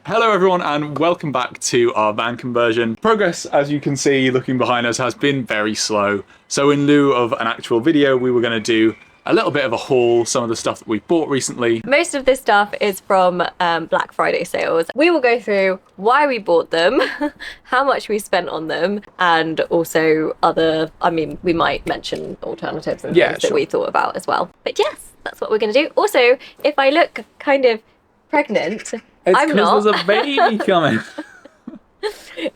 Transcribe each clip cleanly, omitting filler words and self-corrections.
Hello everyone and welcome back to our van conversion. Progress, as you can see looking behind us, has been very slow. So in lieu of an actual video, we were going to do a little bit of a haul, some of the stuff that we've bought recently. Most of this stuff is from Black Friday sales. We will go through why we bought them, how much we spent on them, and also we might mention alternatives and things that we thought about as well. But yes, that's what we're going to do. Also, if I look kind of pregnant, I'm not. There's a baby coming.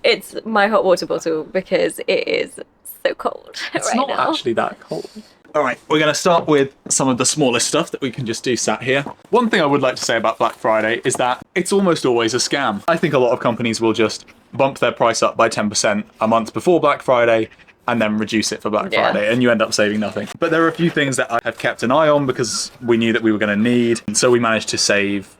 It's my hot water bottle because it is so cold It's not actually that cold. All right, we're going to start with some of the smallest stuff that we can just do sat here. One thing I would like to say about Black Friday is that it's almost always a scam. I think a lot of companies will just bump their price up by 10% a month before Black Friday and then reduce it for Black Friday, and you end up saving nothing. But there are a few things that I have kept an eye on because we knew that we were going to need, and so we managed to save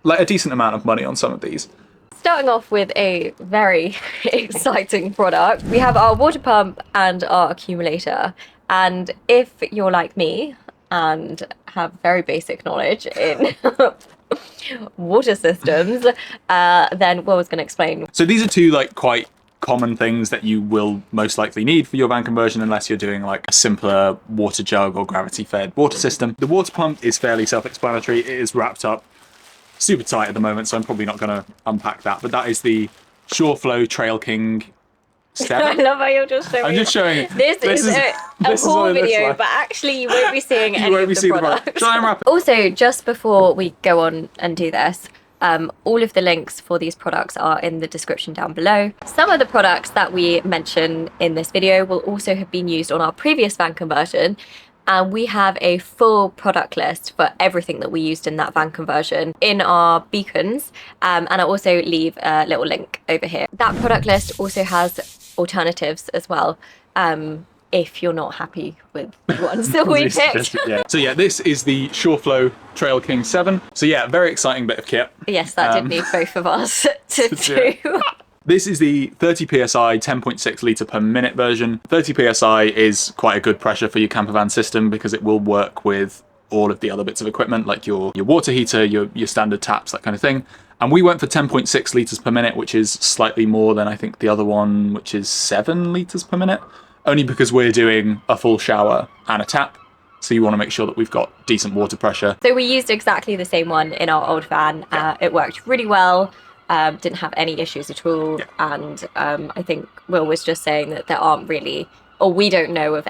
like a decent amount of money on some of these. Starting off with a very exciting product, we have our water pump and our accumulator. And if you're like me and have very basic knowledge in water systems, then Will was going to explain. So these are two quite common things that you will most likely need for your van conversion unless you're doing like a simpler water jug or gravity fed water system. The water pump is fairly self-explanatory. It is wrapped up super tight at the moment, so I'm probably not going to unpack that, but that is the SureFlow Trail King 7. I love how you're just showing. I'm just showing. This is a haul video, but actually you won't be seeing any of the products. Try and wrap it. Also, just before we go on and do this, all of the links for these products are in the description down below. Some of the products that we mention in this video will also have been used on our previous van conversion. And we have a full product list for everything that we used in that van conversion in our beacons. And I'll also leave a little link over here. That product list also has alternatives as well, if you're not happy with the ones that we picked. So yeah, this is the SureFlow Trail King 7. So yeah, very exciting bit of kit. Yes, that did need both of us to do. This is the 30 psi 10.6 litre per minute version. 30 psi is quite a good pressure for your camper van system because it will work with all of the other bits of equipment like your water heater, your standard taps, that kind of thing. And we went for 10.6 litres per minute, which is slightly more than I think the other one, which is 7 litres per minute, only because we're doing a full shower and a tap. So you want to make sure that we've got decent water pressure. So we used exactly the same one in our old van. It worked really well. Didn't have any issues at all, and I think Will was just saying that there aren't really, or we don't know of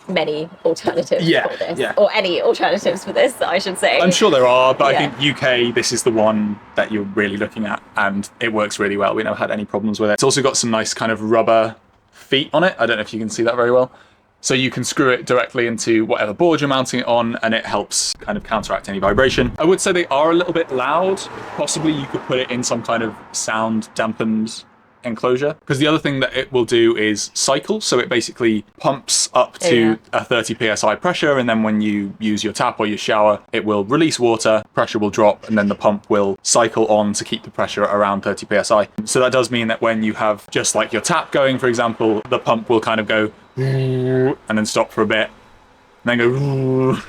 many alternatives for this, or any alternatives for this, I should say. I'm sure there are, but I think UK, this is the one that you're really looking at, and it works really well. We never had any problems with it. It's also got some nice kind of rubber feet on it. I don't know if you can see that very well. So you can screw it directly into whatever board you're mounting it on, and it helps kind of counteract any vibration. I would say they are a little bit loud. Possibly you could put it in some kind of sound dampened enclosure, because the other thing that it will do is cycle. So it basically pumps up to a 30 psi pressure, and then when you use your tap or your shower, it will release water, pressure will drop, and then the pump will cycle on to keep the pressure around 30 psi. So that does mean that when you have just like your tap going, for example, the pump will kind of go and then stop for a bit and then go.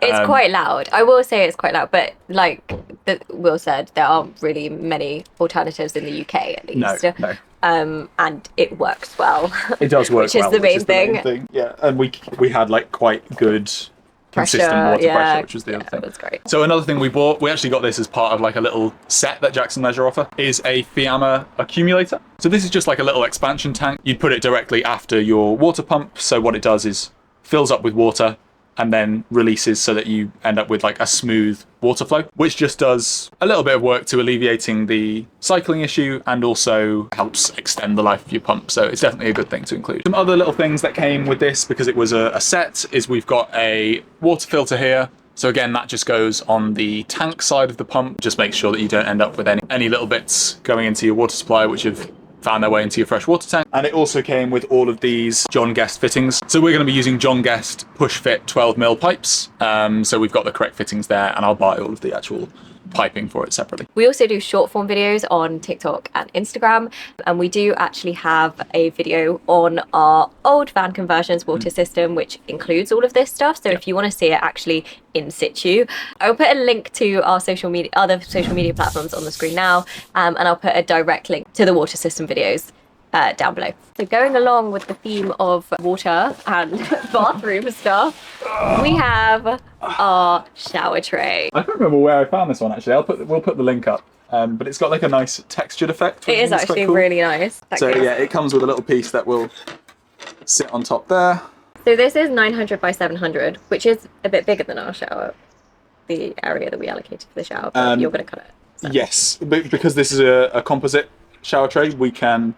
It's quite loud. I will say it's quite loud, but like Will said, there aren't really many alternatives in the UK at least. No. And it works well. It does work which is well, the main thing. Yeah, and we had like quite good consistent water pressure, which was the other thing. That was great. So another thing we bought, we actually got this as part of like a little set that Jackson Leisure offer, is a Fiamma accumulator. So this is just like a little expansion tank. You'd put it directly after your water pump. So what it does is fills up with water and then releases so that you end up with like a smooth water flow, which just does a little bit of work to alleviating the cycling issue and also helps extend the life of your pump. So it's definitely a good thing to include. Some other little things that came with this, because it was a set, is we've got a water filter here. So again, that just goes on the tank side of the pump. Just make sure that you don't end up with any little bits going into your water supply which have found their way into your fresh water tank. And it also came with all of these John Guest fittings. So we're going to be using John Guest push fit 12mm pipes. So we've got the correct fittings there, and I'll buy all of the actual piping for it separately. We also do short form videos on TikTok and Instagram, and we do actually have a video on our old van conversions water system, which includes all of this stuff. So if you want to see it actually in situ, I'll put a link to our other social media platforms on the screen now, and I'll put a direct link to the water system videos down below. So going along with the theme of water and bathroom stuff, we have our shower tray. I can't remember where I found this one actually. We'll put the link up. But it's got like a nice textured effect. It is actually cool. Really nice. So yeah, it comes with a little piece that will sit on top there. So this is 900 by 700, which is a bit bigger than our shower, the area that we allocated for the shower, but you're going to cut it. So. Yes, because this is a composite shower tray, we can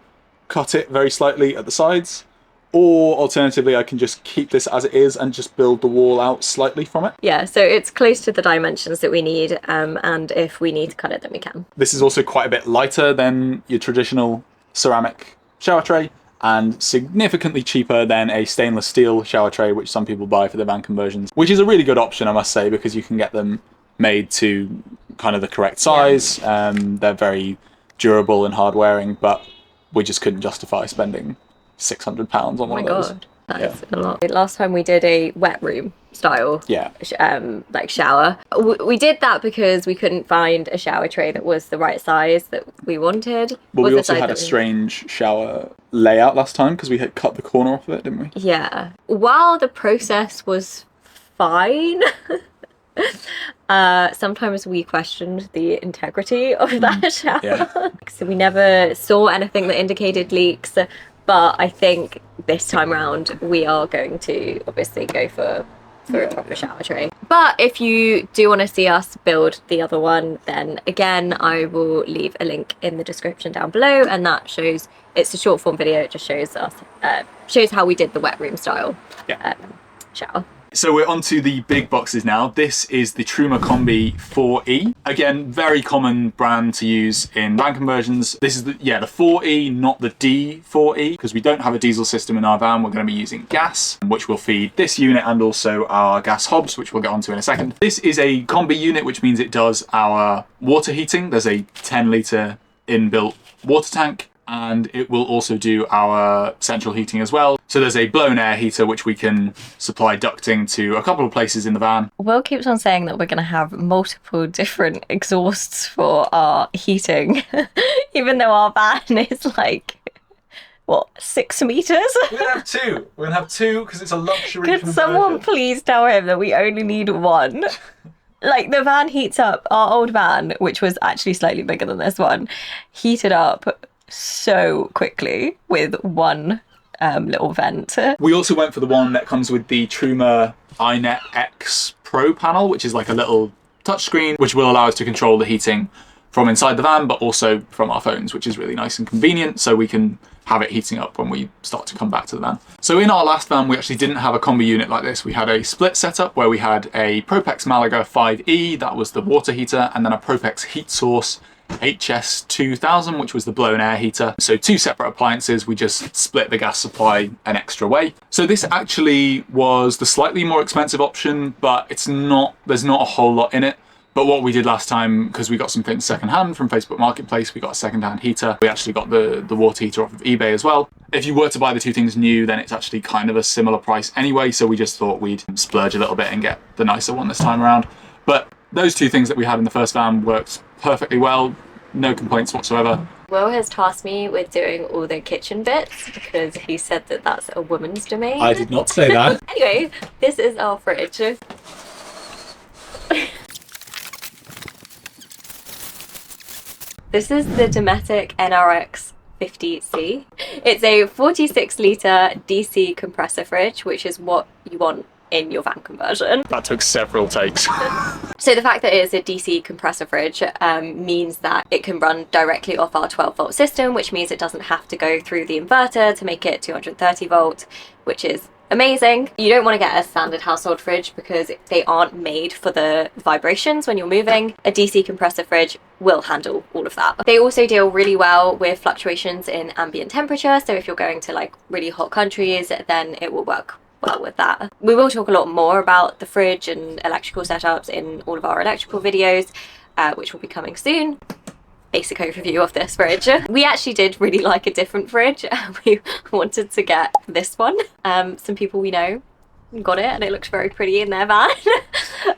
cut it very slightly at the sides, or alternatively I can just keep this as it is and just build the wall out slightly from it. Yeah, so it's close to the dimensions that we need, and if we need to cut it, then we can. This is also quite a bit lighter than your traditional ceramic shower tray, and significantly cheaper than a stainless steel shower tray, which some people buy for their van conversions, which is a really good option, I must say, because you can get them made to kind of the correct size. Yeah. They're very durable and hard wearing, but we just couldn't justify spending £600 on one of those. That's a lot. Last time we did a wet room style like shower. We did that because we couldn't find a shower tray that was the right size that we wanted. But we also had a strange shower layout last time because we had cut the corner off of it, didn't we? Yeah. While the process was fine, sometimes we questioned the integrity of that shower. Yeah. So we never saw anything that indicated leaks. But I think this time around we are going to obviously go for a proper shower tray. But if you do want to see us build the other one, then again I will leave a link in the description down below, and that shows, it's a short form video, it just shows us shows how we did the wet room style shower. So we're onto the big boxes now. This is the Truma Combi 4E. Again, very common brand to use in van conversions. This is the 4E, not the D4E, because we don't have a diesel system in our van. We're going to be using gas, which will feed this unit and also our gas hobs, which we'll get onto in a second. This is a combi unit, which means it does our water heating. There's a 10-litre inbuilt water tank, and it will also do our central heating as well. So there's a blown air heater which we can supply ducting to a couple of places in the van. Will keeps on saying that we're going to have multiple different exhausts for our heating, even though our van is like, what, 6 meters? We're going to have two. We're going to have two because it's a luxury conversion. Could someone please tell him that we only need one? Like, the van heats up, our old van, which was actually slightly bigger than this one, heated up so quickly with one little vent. We also went for the one that comes with the Truma iNet X Pro panel, which is like a little touchscreen, which will allow us to control the heating from inside the van, but also from our phones, which is really nice and convenient, so we can have it heating up when we start to come back to the van. So in our last van, we actually didn't have a combi unit like this. We had a split setup where we had a Propex Malaga 5E, that was the water heater, and then a Propex heat source HS2000, which was the blown air heater. So two separate appliances, we just split the gas supply an extra way. So this actually was the slightly more expensive option, but there's not a whole lot in it. But what we did last time, because we got some things secondhand from Facebook Marketplace, we got a secondhand heater. We actually got the water heater off of eBay as well. If you were to buy the two things new, then it's actually kind of a similar price anyway. So we just thought we'd splurge a little bit and get the nicer one this time around. But those two things that we had in the first van worked perfectly well, no complaints whatsoever. Will has tasked me with doing all the kitchen bits because he said that that's a woman's domain. I did not say that. Anyway, this is our fridge. This is the Dometic NRX 50C. It's a 46-litre DC compressor fridge, which is what you want in your van conversion. That took several takes. So the fact that it is a DC compressor fridge means that it can run directly off our 12-volt system, which means it doesn't have to go through the inverter to make it 230 volt, which is amazing. You don't want to get a standard household fridge because they aren't made for the vibrations when you're moving. A DC compressor fridge will handle all of that. They also deal really well with fluctuations in ambient temperature, so if you're going to like really hot countries, then it will work well with that. We will talk a lot more about the fridge and electrical setups in all of our electrical videos, which will be coming soon. Basic overview of this fridge. We actually did really like a different fridge. We wanted to get this one. Some people we know got it and it looks very pretty in their van.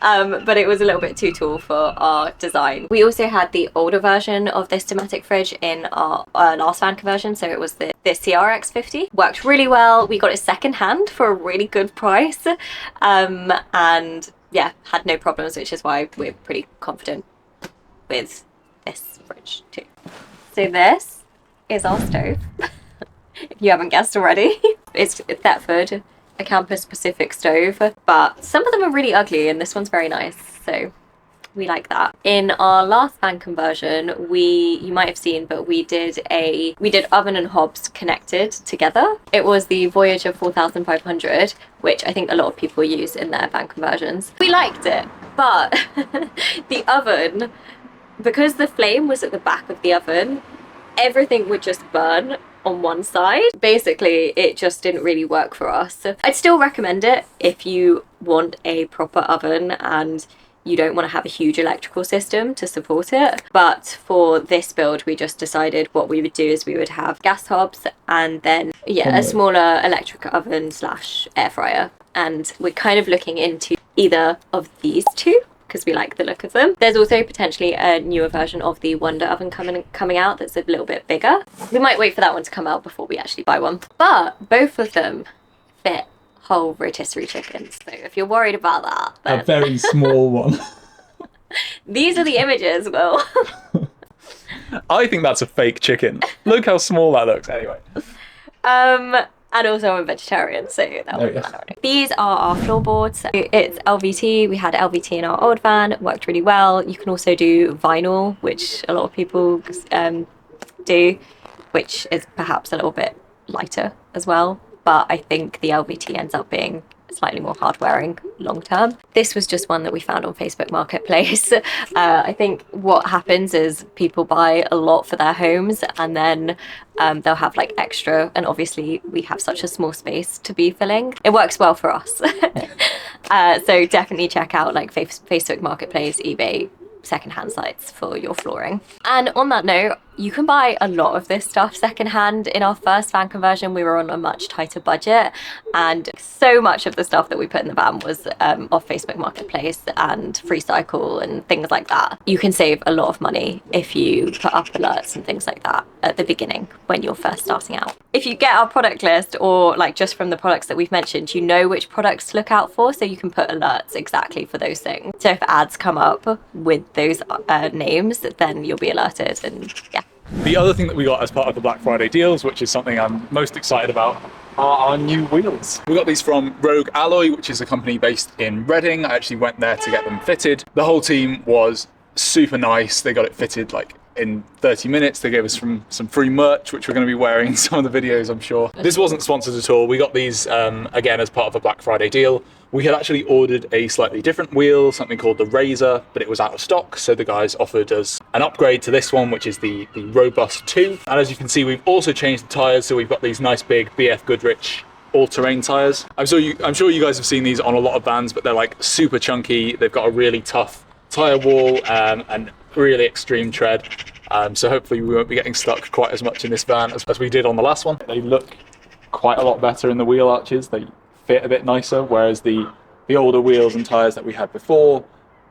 But it was a little bit too tall for our design. We also had the older version of this Dometic fridge in our last van conversion, so it was the CRX50. Worked really well. We got it second hand for a really good price, and yeah, had no problems, which is why we're pretty confident with this fridge too. So this is our stove. If you haven't guessed already, it's Thetford, a campus specific stove, but some of them are really ugly and this one's very nice, so we like that. In our last van conversion, you might have seen, but we did oven and hobs connected together. It was the Voyager 4500, which I think a lot of people use in their van conversions. We liked it, but the oven, because the flame was at the back of the oven, everything would just burn on one side. Basically, it just didn't really work for us. I'd still recommend it if you want a proper oven and you don't want to have a huge electrical system to support it. But for this build, we just decided what we would do is we would have gas hobs and then, yeah, a smaller electric oven slash air fryer. And we're kind of looking into either of these two, because we like the look of them. There's also potentially a newer version of the Wonder Oven coming out that's a little bit bigger. We might wait for that one to come out before we actually buy one. But both of them fit whole rotisserie chickens. So if you're worried about that, then... A very small one. These are the images, Will. I think that's a fake chicken. Look how small that looks anyway. And also I'm a vegetarian, so that wouldn't matter. These are our floorboards. It's LVT. We had LVT in our old van. It worked really well. You can also do vinyl, which a lot of people do, which is perhaps a little bit lighter as well. But I think the LVT ends up being slightly more hard wearing long term. This was just one that we found on Facebook Marketplace. I think what happens is people buy a lot for their homes and then they'll have like extra, and obviously we have such a small space to be filling. It works well for us. So definitely check out like Facebook Marketplace, eBay, secondhand sites for your flooring. And on that note, you can buy a lot of this stuff secondhand. In our first van conversion, we were on a much tighter budget, and so much of the stuff that we put in the van was off Facebook Marketplace and FreeCycle and things like that. You can save a lot of money if you put up alerts and things like that at the beginning when you're first starting out. If you get our product list, or like just from the products that we've mentioned, you know which products to look out for, so you can put alerts exactly for those things. So if ads come up with those names, then you'll be alerted, and yeah. The other thing that we got as part of the Black Friday deals, which is something I'm most excited about, are our new wheels. We got these from Rogue Alloy, which is a company based in Reading. I actually went there to get them fitted. The whole team was super nice. They got it fitted like in 30 minutes. They gave us some free merch, which we're going to be wearing in some of the videos, I'm sure. This wasn't sponsored at all. We got these again as part of a Black Friday deal. We had actually ordered a slightly different wheel, something called the Razor, but it was out of stock. So the guys offered us an upgrade to this one, which is the Robust 2. And as you can see, we've also changed the tyres. So we've got these nice big BF Goodrich all-terrain tyres. I'm sure you guys have seen these on a lot of vans, but they're like super chunky. They've got a really tough tyre wall and really extreme tread. So hopefully we won't be getting stuck quite as much in this van as we did on the last one. They look quite a lot better in the wheel arches. They fit a bit nicer, whereas the older wheels and tyres that we had before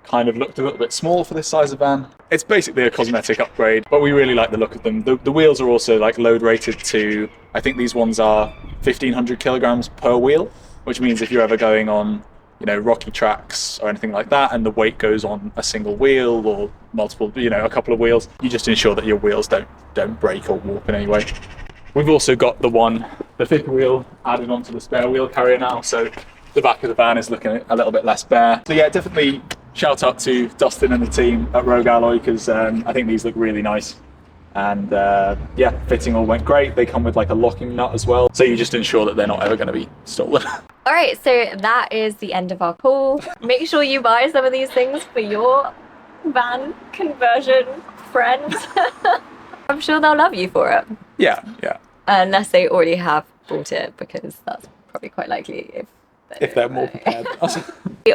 kind of looked a little bit small for this size of van. It's basically a cosmetic upgrade, but we really like the look of them. The wheels are also like load rated to, I think these ones are 1,500 kilograms per wheel, which means if you're ever going on, you know, rocky tracks or anything like that, and the weight goes on a single wheel or multiple, you know, a couple of wheels, you just ensure that your wheels don't break or warp in any way. We've also got the fifth wheel added onto the spare wheel carrier now, so the back of the van is looking a little bit less bare. So yeah, definitely shout out to Dustin and the team at Rogue Alloy, because I think these look really nice. And yeah, fitting all went great. They come with like a locking nut as well, so you just ensure that they're not ever going to be stolen. All right, so that is the end of our haul. Make sure you buy some of these things for your van conversion friends. I'm sure they'll love you for it. Yeah. Unless they already have bought it, because that's probably quite likely if they're more prepared.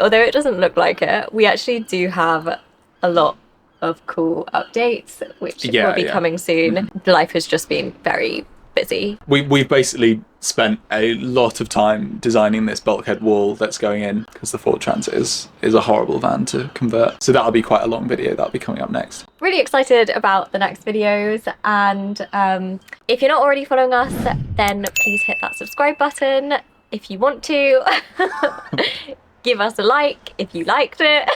Although it doesn't look like it, we actually do have a lot of cool updates, which Yeah, will be yeah. coming soon. Life has just been very busy. We've basically spent a lot of time designing this bulkhead wall that's going in, because the Ford Transit is a horrible van to convert. So that'll be quite a long video. That'll be coming up next. Really excited about the next videos, and if you're not already following us, then please hit that subscribe button if you want to. Give us a like if you liked it,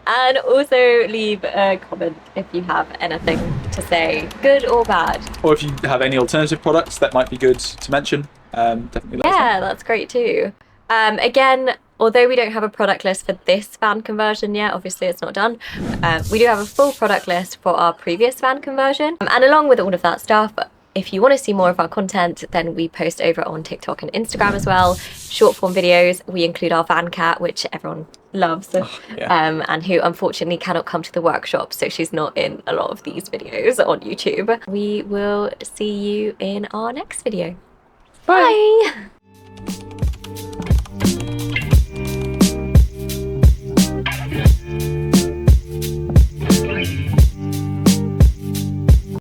and also leave a comment if you have anything to say, good or bad. Or if you have any alternative products that might be good to mention, definitely let us know. Yeah, that's great too. Again, although we don't have a product list for this van conversion yet, obviously it's not done, we do have a full product list for our previous van conversion. And along with all of that stuff, if you want to see more of our content, then we post over on TikTok and Instagram as well. Short form videos. We include our van cat, which everyone loves, Yeah. and who unfortunately cannot come to the workshop, so she's not in a lot of these videos on YouTube. We will see you in our next video. Bye.